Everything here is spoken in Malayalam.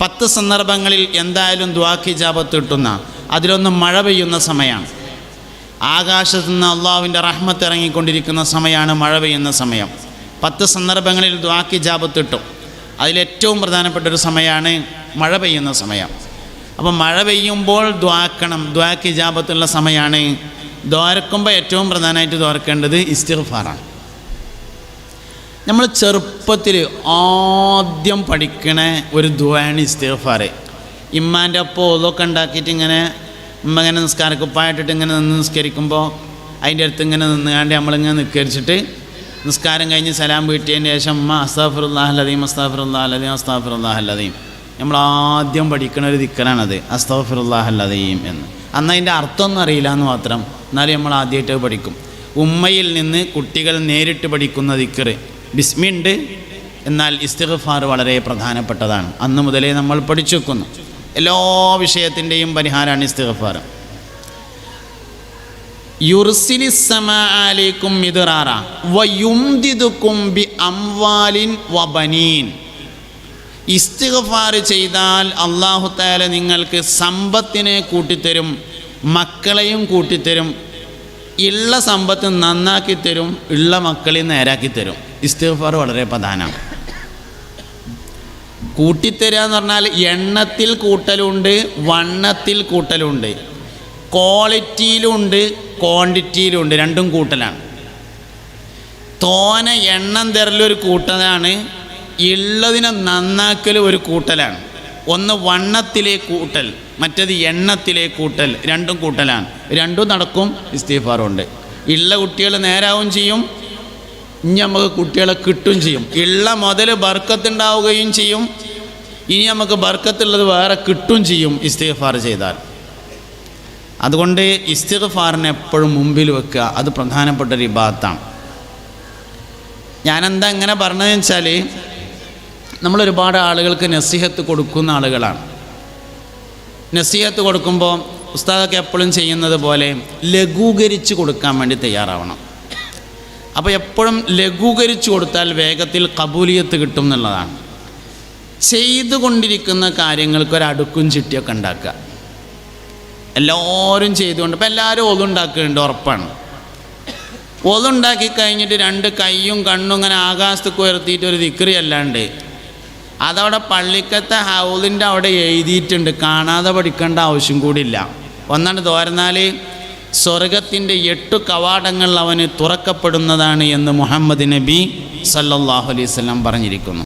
10 സന്ദർഭങ്ങളിൽ എന്തായാലും ദുആക്ക് ഇജാബത്ത് കിട്ടുന്ന, അതിലൊന്ന് മഴ പെയ്യുന്ന സമയമാണ്. ആകാശത്തു നിന്ന് അള്ളാഹുവിൻ്റെ റഹ്മത്ത് ഇറങ്ങിക്കൊണ്ടിരിക്കുന്ന സമയമാണ് മഴ പെയ്യുന്ന സമയം. 10 സന്ദർഭങ്ങളിൽ ദുആക്ക് ഇജാബത്ത് കിട്ടും. അതിലേറ്റവും പ്രധാനപ്പെട്ടൊരു സമയമാണ് മഴ പെയ്യുന്ന സമയം. അപ്പോൾ മഴ പെയ്യുമ്പോൾ ദ്വാക്കണം, ദ്വാക്ക് ഇജാബത്തുള്ള സമയമാണ്. ദ്വാരക്കുമ്പോൾ ഏറ്റവും പ്രധാനമായിട്ട് ദ്വാരക്കേണ്ടത് ഇസ്തിഗ്ഫാറാണ്. നമ്മൾ ചെറുപ്പത്തിൽ ആദ്യം പഠിക്കണ ഒരു ദുആണ് ഇസ്തിഗ്ഫാർ. ഇമ്മാൻ്റെ ഒപ്പം ഓതൊക്കെ ഉണ്ടാക്കിയിട്ട് ഇങ്ങനെ ഉമ്മ ഇങ്ങനെ നിസ്കാരക്കുപ്പായിട്ടിട്ട് ഇങ്ങനെ നിന്ന് നിസ്കരിക്കുമ്പോൾ അതിൻ്റെ അടുത്ത് ഇങ്ങനെ നിന്നുകാണ്ട് നമ്മളിങ്ങനെ നിസ്കരിച്ചിട്ട് നിസ്കാരം കഴിഞ്ഞ് സലാം വീട്ടിയതിന് ശേഷം ഉമ്മ അസ്തഗ്ഫിറുല്ലാഹൽ അദീം അസ്തഗ്ഫിറുല്ലാഹൽ അദീം അസ്തഗ്ഫിറുല്ലാഹൽ അദീം. നമ്മൾ ആദ്യം പഠിക്കുന്ന ഒരു ദിക്റാണത്, അസ്തഗ്ഫിറുല്ലാഹൽ അദീം എന്ന്. അന്ന് അതിൻ്റെ അർത്ഥമൊന്നും അറിയില്ല എന്ന് മാത്രം, എന്നാലും നമ്മൾ ആദ്യമായിട്ട് പഠിക്കും. ഉമ്മയിൽ നിന്ന് കുട്ടികൾ നേരിട്ട് പഠിക്കുന്ന ദിക്ർ ബിസ്മി ഉണ്ട്, എന്നാൽ ഇസ്തിഗ്ഫാർ വളരെ പ്രധാനപ്പെട്ടതാണ്. അന്ന് മുതലേ നമ്മൾ പഠിച്ചു വെക്കുന്നു. എല്ലാ വിഷയത്തിൻ്റെയും പരിഹാരമാണ് ഇസ്തിഗ്ഫാർ. യുർസിലിസ്സമാ അലൈക്കും മിദ്റാറ വയുംദിദുക്കും ബി അംവാലിൻ വബനീൻ. ഇസ്തിഗ്ഫാർ ചെയ്താൽ അല്ലാഹു തആല നിങ്ങൾക്ക് സമ്പത്തിനെ കൂട്ടിത്തരും, മക്കളെയും കൂട്ടിത്തരും, ഉള്ള സമ്പത്ത് നന്നാക്കി തരും, ഉള്ള മക്കളെയും നേരാക്കി തരും. ഇസ്തിഗ്ഫാർ വളരെ പ്രധാനമാണ്. കൂട്ടിത്തരിക എന്ന് പറഞ്ഞാൽ എണ്ണത്തിൽ കൂട്ടലുണ്ട്, വണ്ണത്തിൽ കൂട്ടലുണ്ട്, ക്വാളിറ്റിയിലുണ്ട്, ക്വാണ്ടിറ്റിയിലുണ്ട്, രണ്ടും കൂട്ടലാണ്. തോനെ എണ്ണം തരലൊരു കൂട്ടലാണ്, ഉള്ളതിനെ നന്നാക്കൽ ഒരു കൂട്ടലാണ്. ഒന്ന് വണ്ണത്തിലെ കൂട്ടൽ, മറ്റേത് എണ്ണത്തിലെ കൂട്ടൽ, രണ്ടും കൂട്ടലാണ്. രണ്ടും നടക്കും. ഇസ്തിഗ്ഫാറുണ്ട്. ഉള്ള കുട്ടികൾ നേരാവും ചെയ്യും, ഇനി നമുക്ക് കുട്ടികളെ കിട്ടും ചെയ്യും. ഉള്ള മുതൽ ബർക്കത്തുണ്ടാവുകയും ചെയ്യും, ഇനി നമുക്ക് ബർക്കത്തുള്ളത് വേറെ കിട്ടും ചെയ്യും ഇസ്തിഗ്ഫാർ ചെയ്താൽ. അതുകൊണ്ട് ഇസ്തിഗ്ഫാറിനെ എപ്പോഴും മുമ്പിൽ വെക്കുക, അത് പ്രധാനപ്പെട്ടൊരു ഇബാദത്താണ്. ഞാനെന്താ ഇങ്ങനെ പറഞ്ഞതെന്ന് വെച്ചാൽ, നമ്മളൊരുപാട് ആളുകൾക്ക് നസീഹത്ത് കൊടുക്കുന്ന ആളുകളാണ്. നസീഹത്ത് കൊടുക്കുമ്പോൾ ഉസ്താദൊക്കെ എപ്പോഴും ചെയ്യുന്നത് പോലെ ലഘൂകരിച്ച് കൊടുക്കാൻ വേണ്ടി തയ്യാറാവണം. അപ്പോൾ എപ്പോഴും ലഘൂകരിച്ച് കൊടുത്താൽ വേഗത്തിൽ കബൂലിയത്ത് കിട്ടും എന്നുള്ളതാണ്. ചെയ്തുകൊണ്ടിരിക്കുന്ന കാര്യങ്ങൾക്ക് ഒരടുക്കും ചിട്ടിയൊക്കെ ഉണ്ടാക്കുക. എല്ലാവരും ചെയ്തുകൊണ്ട്, ഇപ്പം എല്ലാവരും ഒതുണ്ടാക്കുന്നുണ്ട്, ഉറപ്പാണ്. ഒതുണ്ടാക്കി കഴിഞ്ഞിട്ട് 2 കൈയും കണ്ണും ഇങ്ങനെ ആകാശത്തേക്ക് ഉയർത്തിയിട്ട് ഒരു ദിക്റി അല്ലാണ്ട് അതവിടെ പള്ളിക്കത്തെ ഹൗലിൻ്റെ അവിടെ എഴുതിയിട്ടുണ്ട്, കാണാതെ പഠിക്കേണ്ട ആവശ്യം കൂടിയില്ല. ഒന്നാണ്ട് തോർന്നാൽ സ്വർഗത്തിൻ്റെ 8 കവാടങ്ങൾ അവന് തുറക്കപ്പെടുന്നതാണ് എന്ന് മുഹമ്മദ് നബി സല്ലല്ലാഹു അലൈഹി വസല്ലം പറഞ്ഞിരിക്കുന്നു.